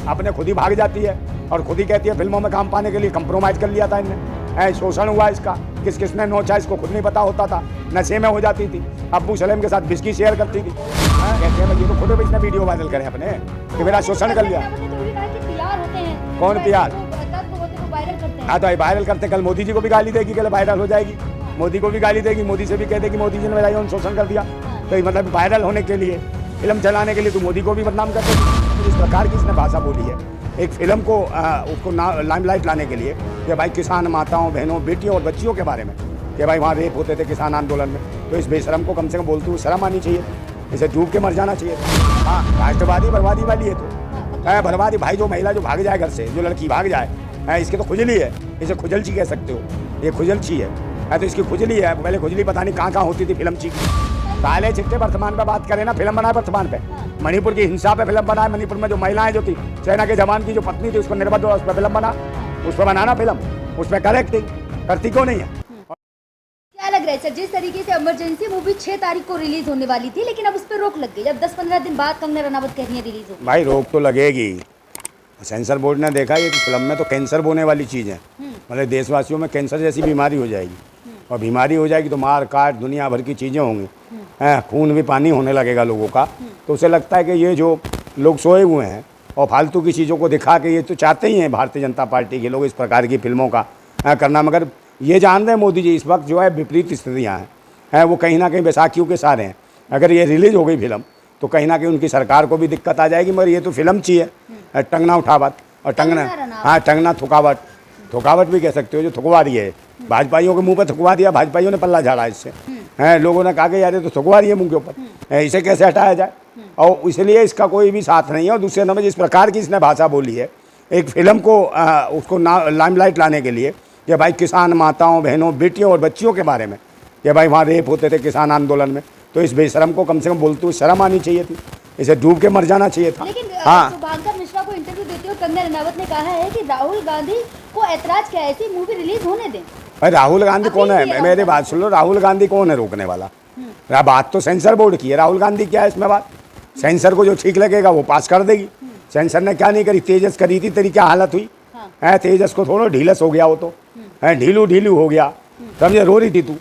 अपने खुद ही भाग जाती है और खुद ही कहती है फिल्मों में काम पाने के लिए कंप्रोमाइज कर लिया था इनने। शोषण हुआ इसका, किस किसने नोचा इसको खुद नहीं पता होता था, नशे में हो जाती थी, अब्बू सलेम के साथ बिस्की शेयर करती थी। कहते हैं ये तो खुद इसने वीडियो वायरल करे अपने कि मेरा शोषण कर लिया। कौन प्यार? हाँ तो वायरल करते, कल मोदी जी को भी गाली देगी, कल वायरल हो जाएगी, मोदी को भी गाली देगी, मोदी से भी कह देगी मोदी जी ने मेरा यौन शोषण कर दिया। तो मतलब वायरल होने के लिए, फिल्म चलाने के लिए तो मोदी को भी बदनाम कर देगी। इस प्रकार की इसने भाषा बोली है एक फिल्म को उसको लाइमलाइट लाने के लिए कि भाई किसान माताओं बहनों बेटियों और बच्चियों के बारे में कि भाई वहाँ रेप होते थे किसान आंदोलन में। तो इस बेशरम को कम से कम बोलते हुए शर्म आनी चाहिए, इसे डूब के मर जाना चाहिए। हाँ, राष्ट्रवादी बर्बादी वाली है तो बर्बादी। भाई जो महिला जो भाग जाए घर से, जो लड़की भाग जाए, इसकी तो खुजली है, इसे खुजलची कह सकते हो, ये खुजलची है तो इसकी खुजली है। पहले खुजली पता नहीं कहाँ होती थी फिल्म ची की। काले चिट्टे वर्तमान पे बात करें ना, फिल्म बनाए वर्तमान पे, मणिपुर की हिंसा पे फिल्म बनाए, मणिपुर में जो महिलाएं जो थी, सेना के जवान की जो पत्नी थी उसको निर्बंध हुआ, उस पर फिल्म बना, उस पर बनाना फिल्म, उस पर करेक्टिंग करती क्यों नहीं है? क्या लग रहा है सर, जिस तरीके से इमरजेंसी मूवी 6 तारीख को रिलीज होने वाली थी लेकिन अब उस पर रोक लग गई, जब 10-15 दिन बाद कंगना रनावत कह रही है रिलीज हो। भाई रोक तो लगेगी, सेंसर बोर्ड ने देखा ये फिल्म में तो कैंसर बोने वाली चीज़ है, मतलब देशवासियों में कैंसर जैसी बीमारी हो जाएगी, और बीमारी हो जाएगी तो मार काट दुनिया भर की चीज़ें होंगी, खून भी पानी होने लगेगा लोगों का। तो उसे लगता है कि ये जो लोग सोए हुए हैं और फालतू की चीज़ों को दिखा के ये तो चाहते ही हैं भारतीय जनता पार्टी के लोग इस प्रकार की फिल्मों का करना। मगर ये जान रहे हैं मोदी जी इस वक्त जो है विपरीत स्थितियाँ हैं, वो कहीं ना कहीं बैसाखियों के सारे हैं। अगर ये रिलीज हो गई फिल्म तो कहीं ना कहीं उनकी सरकार को भी दिक्कत आ जाएगी। मगर ये तो फिल्म चाहिए टंगना उठावट और टंगना थुकावट भी कह सकते हो, जो थुकवा रही है भाजपाइयों के मुंह पर थुकवा दिया, भाजपाइयों ने पल्ला झाड़ा इससे। लोगों ने कहा कि यार ये तो थुकवा रही है मुंह के ऊपर, इसे कैसे हटाया जाए, और इसलिए इसका कोई भी साथ नहीं है। और दूसरे नंबर जिस प्रकार की इसने भाषा बोली है एक फिल्म को उसको लाइमलाइट लाने के लिए कि भाई किसान माताओं बहनों बेटियों और बच्चियों के बारे में कि भाई वहाँ रेप होते थे किसान आंदोलन में, तो इस बेशरम को कम से कम बोलते हुए शर्म आनी चाहिए थी, इसे डूब के मर जाना चाहिए था। लेकिन हाँ, शुभांकर मिश्रा को इंटरव्यू देते हुए कंगना रनावत ने कहा है कि राहुल गांधी को ऐतराज क्या है, ऐसी मूवी रिलीज होने दें। भाई राहुल गांधी कौन है? मेरी बात सुन लो, राहुल गांधी कौन है रोकने वाला? बात तो सेंसर बोर्ड की है, राहुल गांधी क्या है इसमें बात? सेंसर को जो ठीक लगेगा वो पास कर देगी। सेंसर ने क्या नहीं करी, तेजस करी थी, तेरी क्या हालत हुई है? तेजस को थोड़ा ढीलस हो गया, वो तो ढीलू हो गया, समझे, रो रही थी तू।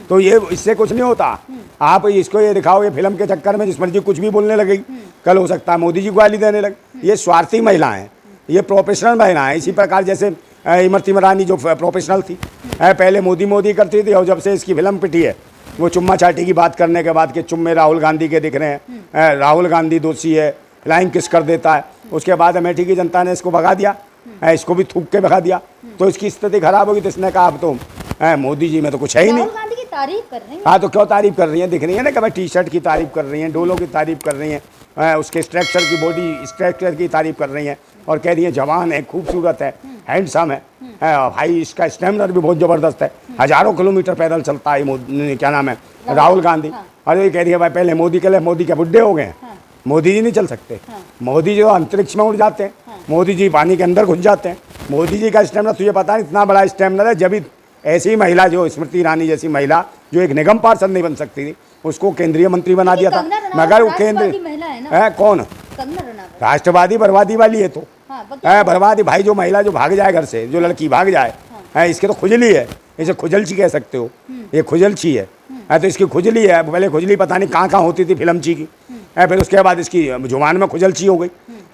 तो ये इससे कुछ नहीं होता। आप इसको ये दिखाओ ये फिल्म के चक्कर में जिस मर्जी कुछ भी बोलने लगेगी, कल हो सकता है मोदी जी को गाली देने लगे। ये स्वार्थी महिलाएं हैं, ये प्रोफेशनल महिलाएं। इसी प्रकार जैसे इमरती ईरानी जो प्रोफेशनल थी, पहले मोदी करती थी, और जब से इसकी फिल्म पिटी है वो चुम्मा चाटी की बात करने के बाद कि चुम्मे राहुल गांधी के दिख रहे हैं, राहुल गांधी दोषी है, फ्लाइंग किस कर देता है, उसके बाद अमेठी की जनता ने इसको भगा दिया, इसको भी थूक के भगा दिया, तो इसकी स्थिति खराब होगी। तो इसने कहा अब तो मोदी जी में तो कुछ है ही नहीं। तारीफ कर रही हैं। हाँ तो क्यों तारीफ कर रही हैं? दिख रही है ना कि भाई टी शर्ट की तारीफ कर रही हैं, डोलों की तारीफ कर रही हैं, उसके स्ट्रक्चर की बॉडी स्ट्रक्चर की तारीफ कर रही हैं, और कह रही है जवान है, खूबसूरत है, हैंडसम है, भाई इसका स्टैमिना भी बहुत ज़बरदस्त है, हज़ारों किलोमीटर पैदल चलता है, क्या नाम है, राहुल गांधी। और ये कह रही है भाई पहले मोदी के लिए, मोदी के बुड्ढे हो गए, मोदी जी नहीं चल सकते, मोदी जी अंतरिक्ष में उड़ जाते हैं, मोदी जी पानी के अंदर घुस जाते हैं, मोदी जी का स्टैमिना तुझे पता नहीं इतना बड़ा स्टैमिना है। जब ऐसी महिला जो स्मृति ईरानी जैसी महिला जो एक निगम पार्षद नहीं बन सकती थी, उसको केंद्रीय मंत्री बना दिया था। मगर वो केंद्र है कौन? राष्ट्रवादी बर्बादी वाली है तो बर्बादी। भाई जो महिला जो भाग जाए घर से, जो लड़की भाग जाए, इसकी तो खुजली है, इसे खुजलची कह सकते हो, ये खुजलची है तो इसकी खुजली है। पहले खुजली पता नहीं कहाँ होती थी फिल्म ची की, फिर उसके बाद इसकी जुबान में खुजलची हो गई,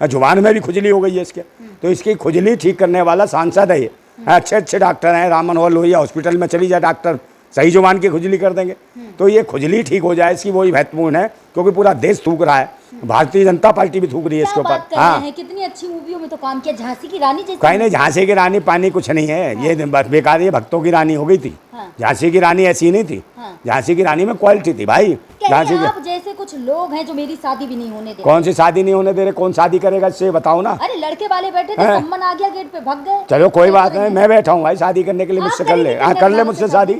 जुबान में भी खुजली हो गई है इसके। तो इसकी खुजली ठीक करने वाला सांसद है ये, अच्छे डॉक्टर हैं, राम मनोहर लोहिया हॉस्पिटल में चली जाए, डॉक्टर सही जुबान की खुजली कर देंगे। तो ये खुजली ठीक हो जाए इसकी, वही महत्वपूर्ण है, क्योंकि पूरा देश थूक रहा है, भारतीय जनता पार्टी भी थूक रही है इसके ऊपर। हाँ, कितनी अच्छी मूवियों में तो काम किया, झांसी की रानी जैसी। कहीं नहीं, झांसी की रानी पानी कुछ नहीं है, ये बेकार, ये भक्तों की रानी हो गई थी। झांसी की रानी ऐसी नहीं थी, झांसी की रानी में क्वालिटी थी भाई। झांसी आप जैसे कुछ लोग हैं जो मेरी शादी भी नहीं होने दे। कौन सी शादी नहीं होने दे रहे? कौन शादी करेगा इससे बताओ ना। अरे लड़के वाले बैठे थे, सम्मन आ गया गेट पे, भाग गए। चलो कोई बात नहीं, मैं बैठा हूँ भाई शादी करने के लिए, मुझसे कर ले। हाँ कर ले मुझसे शादी,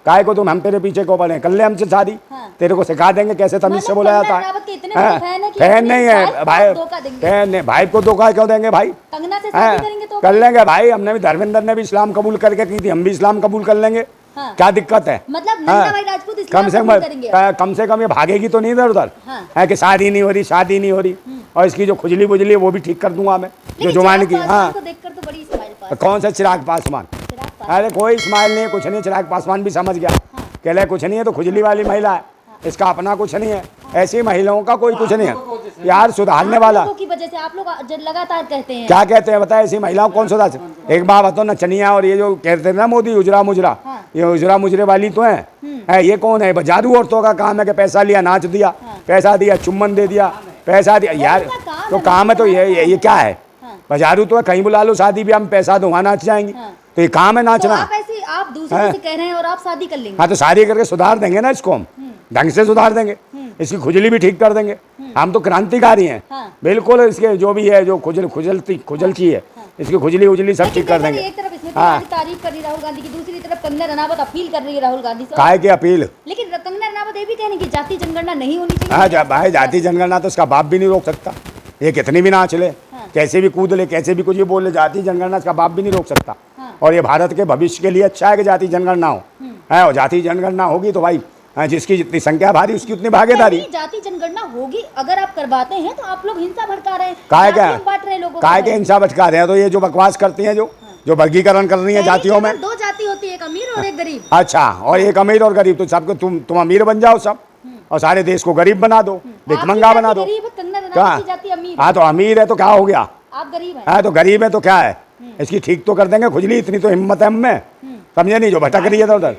काहे को तुम हम तेरे पीछे को पड़े, कर ले हमसे शादी। तेरे को सिखा देंगे कैसे तमीज से बोला जाता है। फैन नहीं है भाई, फैन नहीं, भाई को धोखा क्यों देंगे भाई? कर लेंगे भाई, हमने भी, धर्मेंद्र ने भी इस्लाम कबूल करके की थी, हम भी इस्लाम कबूल कर लेंगे। हाँ। क्या दिक्कत है? मतलब नंदा भाई राजपूत इसलिए कम से आप कम नहीं करेंगे। कम से कम ये भागेगी तो नहीं इधर उधर, हाँ। है कि शादी नहीं हो रही, शादी नहीं हो रही, और इसकी जो खुजली बुजली है वो भी ठीक कर दूंगा मैं, जो लेकिन जुबान चिराग की। पासवान हाँ, को देखकर तो बड़ी स्माइल पास। कौन सा चिराग पासवान? चिराग पासवान। अरे कोई स्माइल नहीं है, कुछ नहीं, चिराग पासवान भी समझ गया, कह रहे कुछ नहीं है तो खुजली वाली महिला है, इसका अपना कुछ नहीं है। ऐसी महिलाओं का कोई कुछ नहीं है यार, सुधारने वाला। आप लोगों की वजह से आप लोग लगातार कहते हैं। क्या कहते हैं बताए, ऐसी महिलाओं कौन सुधार? एक बात बताओ, नचनिया और ये जो कहते हैं ना मोदी उजरा मुजरा, हाँ। ये उजरा मुजरे वाली तो है, ये कौन है? जादू औरतों का काम है कि पैसा लिया, नाच दिया, पैसा दिया, चुम्बन दे दिया, पैसा दिया यार। उनका काम तो है, काम है तो ये क्या है? हाँ। बाजारू तो है, कहीं बुला लो शादी भी, हम पैसा दो वहाँ नाच जाएंगे, हाँ। तो ये काम है तो नाचना। आप ऐसे आप दूसरे से कह रहे हैं और आप शादी कर लेंगे। हाँ तो शादी करके सुधार देंगे ना इसको, हम ढंग से सुधार देंगे, इसकी खुजली भी ठीक कर देंगे। हम तो क्रांतिकारी हैं, हाँ। बिल्कुल। इसके जो भी है, जो खुजलती है, इसकी खुजली उजली सब ठीक कर देंगे। एक तरफ इसमें हाँ। तारीफ कर रही राहुल गांधी की, दूसरी तरफ कंगना रनावत अपील कर रही है राहुल गांधी से। काहे की अपील? लेकिन कंगना रनावत ये भी कहने की जाति जनगणना नहीं होनी चाहिए। हाँ भाई, जाति जनगणना तो उसका बाप भी नहीं रोक सकता, ये कितनी भी नाच ले, कैसे भी कूद ले, कैसे भी कुछ भी बोल ले, जाति जनगणना इसका बाप भी नहीं रोक सकता। और ये भारत के भविष्य के लिए अच्छा है कि जाति जनगणना हो, है, और जाति जनगणना होगी तो भाई जिसकी जितनी संख्या भारी उसकी उतनी भागीदारी। जाति जनगणना होगी, अगर आप करवाते हैं तो आप लोग हिंसा भड़का रहे हैं, काहे क्या बांट रहे हैं लोगों को। काहे के हिंसा भटका रहे हैं? तो ये जो बकवास करती हैं, जो वर्गीकरण कर रही है जातियों में, दो जाति होती है, एक अमीर और एक गरीब। अच्छा, और एक अमीर और गरीब, तो सबको तुम अमीर बन जाओ सब, और सारे देश को गरीब बना दो, भिखमंगा बना दो। कंगना रनावत की जाति अमीर। हाँ तो अमीर है तो क्या हो गया? आप गरीब हैं। हाँ तो गरीब है तो क्या है, इसकी ठीक तो कर देंगे खुजली, इतनी तो हिम्मत है हमें, समझे नहीं? जो भटक रही है उधर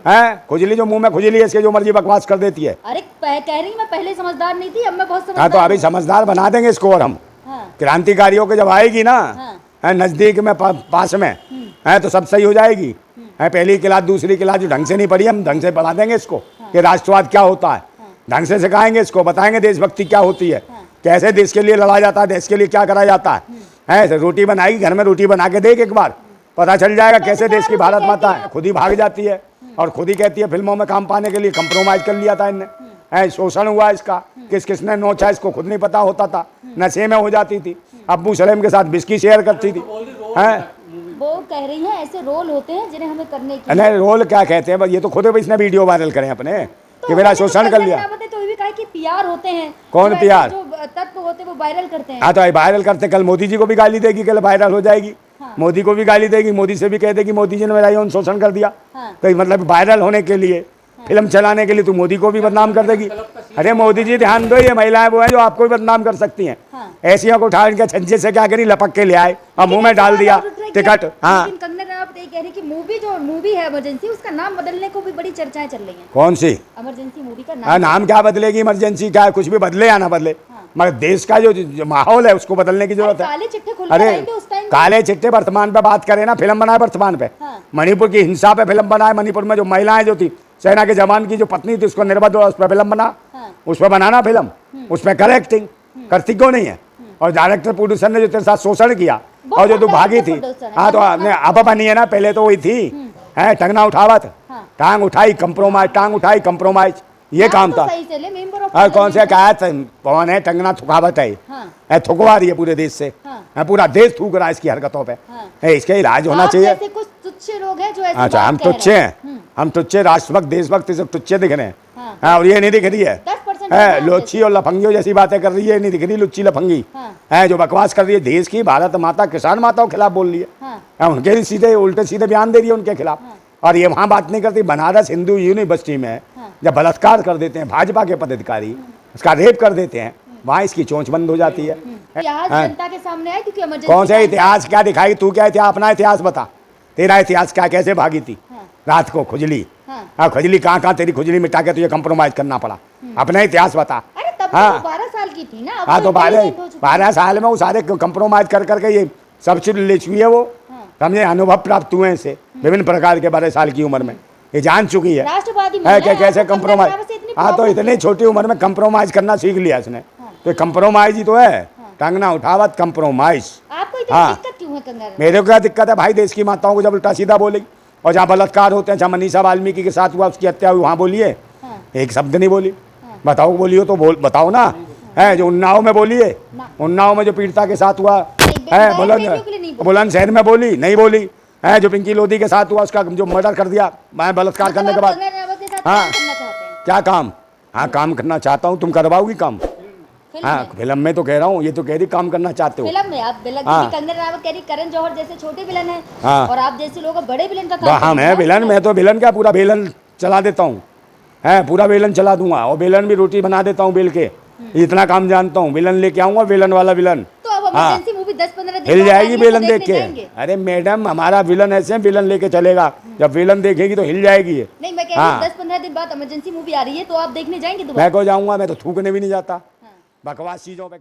है, खुजली जो मुंह में खुजली है, इसके जो मर्जी बकवास कर देती है। अरे कह रही मैं पहले समझदार नहीं थी, अब मैं बहुत समझदार। हाँ तो अभी समझदार बना देंगे इसको, और हम हाँ। क्रांतिकारियों के जब आएगी ना, है नजदीक में, पास में है, तो सब सही हो जाएगी। है पहली क्लास दूसरी क्लास जो ढंग से नहीं पढ़ी, हम ढंग से पढ़ा देंगे इसको कि राष्ट्रवाद क्या होता है, ढंग से सिखाएंगे इसको, बताएंगे देशभक्ति क्या होती है, कैसे देश के लिए लड़ा जाता है, देश के लिए क्या करा जाता है। तो रोटी बनाएगी घर में, रोटी बना के देख एक बार, पता चल जाएगा कैसे देश की भारत माता है। खुद ही भाग जाती है और खुद ही कहती है फिल्मों में काम पाने के लिए कंप्रोमाइज कर लिया था इनने, है शोषण हुआ इसका, किसने नोचा इसको खुद नहीं पता होता था, नशे में हो जाती थी, अब्बू सलेम के साथ बिस्की शेयर करती थी। हैं वो कह रही है ऐसे रोल होते हैं जिन्हें हमें करने की। नहीं, रोल क्या कहते हैं, ये तो खुद इसने वीडियो वायरल करें अपने कि मेरा शोषण कर लिया। तो भी कहा कि पीआर होते हैं, कौन पीआर? जो तत्व होते हैं वो वायरल करते हैं। हाँ तो वायरल करते, कल मोदी जी को भी गाली देगी, कल वायरल हो जाएगी। मोदी को भी गाली देगी, मोदी से भी कह देगी मोदी जी ने मेरा यौन शोषण कर दिया। तो मतलब वायरल होने के लिए, फिल्म चलाने के लिए तू मोदी को भी बदनाम कर देगी। अरे मोदी जी ध्यान दो, ये महिलाएं वो हैं जो आपको भी बदनाम कर सकती हैं। ऐसियों को उठा इनके छज्जे से क्या करी, लपक के ले आए और मुंह में डाल दिया टिकट। हाँ कंगना रनावत ये कह रही कि मूवी है इमरजेंसी, उसका नाम बदलने को भी बड़ी चर्चाएं चल रही हैं। कौन सी इमरजेंसी मूवी का नाम क्या बदलेगी? इमरजेंसी क्या है, कुछ भी बदले या ना बदले, मगर देश का जो माहौल है उसको बदलने की जरूरत है। काले चिट्ठे खुल अरे आएंगे उस टाइम। काले चिट्टे वर्तमान पे बात करें ना, फिल्म बनाए वर्तमान पे। मणिपुर की हिंसा पे फिल्म बनाए, मणिपुर में जो महिलाएं जो थी, सेना के जवान की जो पत्नी थी उसको निर्वध हुआ, उस पर फिल्म बना, उस पर बनाना फिल्म, उस पर कर एक्टिंग करती क्यों नहीं है? और डायरेक्टर प्रोड्यूसर ने जो तेरे साथ शोषण किया और जो तू भागी थी, हाँ तो अब बनी है ना, पहले तो वही थी, है टंगना उठावत, टांग उठाई कंप्रोमाइज, टांग उठाई कंप्रोमाइज, ये काम था। कौन से क्या कौन है? टंगना थुकावत है, थुकवा रही है पूरे देश से, पूरा देश थूक रहा है इसकी हरकतों पे। इसका इलाज होना चाहिए। कुछ तुच्छ लोग हैं जो ऐसी अच्छा, हम तुच्छे हैं, हम तुच्छे, राष्ट्रभक्त देशभक्त सब तुच्छे दिख रहे हैं, और ये नहीं दिख रही है लोच्छी और लफंगियों जैसी बातें कर रही है, नहीं दिख रही लुच्ची लफंगी है जो बकवास कर रही है, देश की भारत माता किसान माताओं के खिलाफ बोल रही है, उनके सीधे उल्टे सीधे बयान दे रही है उनके खिलाफ। और ये वहाँ बात नहीं करती, बनारस हिंदू यूनिवर्सिटी में जब बलात्कार कर देते हैं भाजपा के पदाधिकारी, उसका रेप कर देते हैं, वहाँ इसकी चोंच बंद हो जाती है। जनता के सामने आए क्योंकि कौन सा इतिहास क्या दिखाई? तू क्या इतिहास, अपना इतिहास बता, तेरा इतिहास क्या, कैसे भागी थी रात को खुजली? खुजली कहाँ तेरी खुजली मिटा के तुझे कंप्रोमाइज करना पड़ा, अपना इतिहास बता। हाँ 12 साल की थी ना। हाँ तो 12 साल में वो सारे कंप्रोमाइज कर करके ये सब चीज ले चुकी है वो, समझे? अनुभव प्राप्त हुए इसे विभिन्न प्रकार के 12 साल की उम्र में ये जान चुकी है क्या कैसे कंप्रोमाइज। हाँ तो इतनी छोटी उम्र में कंप्रोमाइज करना सीख लिया इसने, तो कंप्रोमाइज ही तो है, टंगना उठावत कंप्रोमाइज। हाँ मेरे को क्या दिक्कत है भाई, देश की माताओं को जब उल्टा सीधा बोलेगी, और जहाँ बलात्कार होते हैं, जहाँ मनीषा वाल्मीकि के साथ हुआ उसकी हत्या हुई, वहाँ बोलिए, एक शब्द नहीं बोली। बताओ बोलियो तो बताओ ना, है जो उन्नाव में बोलिए, उन्नाव में जो पीड़िता के साथ हुआ है, बुलंदशहर में बोली नहीं बोली, है जो पिंकी लोधी के साथ हुआ, उसका जो मर्डर कर दिया, मैं बलात्कार करने के बाद। कंगना रनावत के साथ हाँ। काम करना चाहते हैं क्या काम? हाँ काम करना चाहता हूँ। तुम करवाओगी काम? फिल्म हाँ में? फिल्म में तो कह रहा हूँ, ये तो कह रही काम करना चाहते हो। फिल्म में आप विलन, हाँ। कंगना रनावत कह रही करण जौहर जैसे छोटे विलन है हाँ। और आप जैसे लोग बड़े विलन का काम हाँ करेंगे मैं ना? विलन, मैं तो विलन क्या पूरा बेलन चला देता हूँ, है पूरा बेलन चला दूंगा, और बेलन भी रोटी बना देता हूँ बेल के, इतना काम जानता हूँ। विलन लेके आऊंगा, विलन वाला विलन। तो अब हाँ। इमरजेंसी मूवी 10-15 दिन हिल बाद जाएगी आ रही है, विलन तो देख देखने के। जाएंगे? अरे मैडम हमारा विलन ऐसे विलन लेके चलेगा, जब विलन देखेगी तो हिल जाएगी ये। नहीं मैं कह रही हूँ हाँ। 10-15 दिन बाद इमरजेंसी मूवी आ रही है तो आप देखने जाएंगे दोबारा? मैं को जाऊंगा, मैं तो थूकने भी नहीं जाता हाँ। बकवास चीजों पे।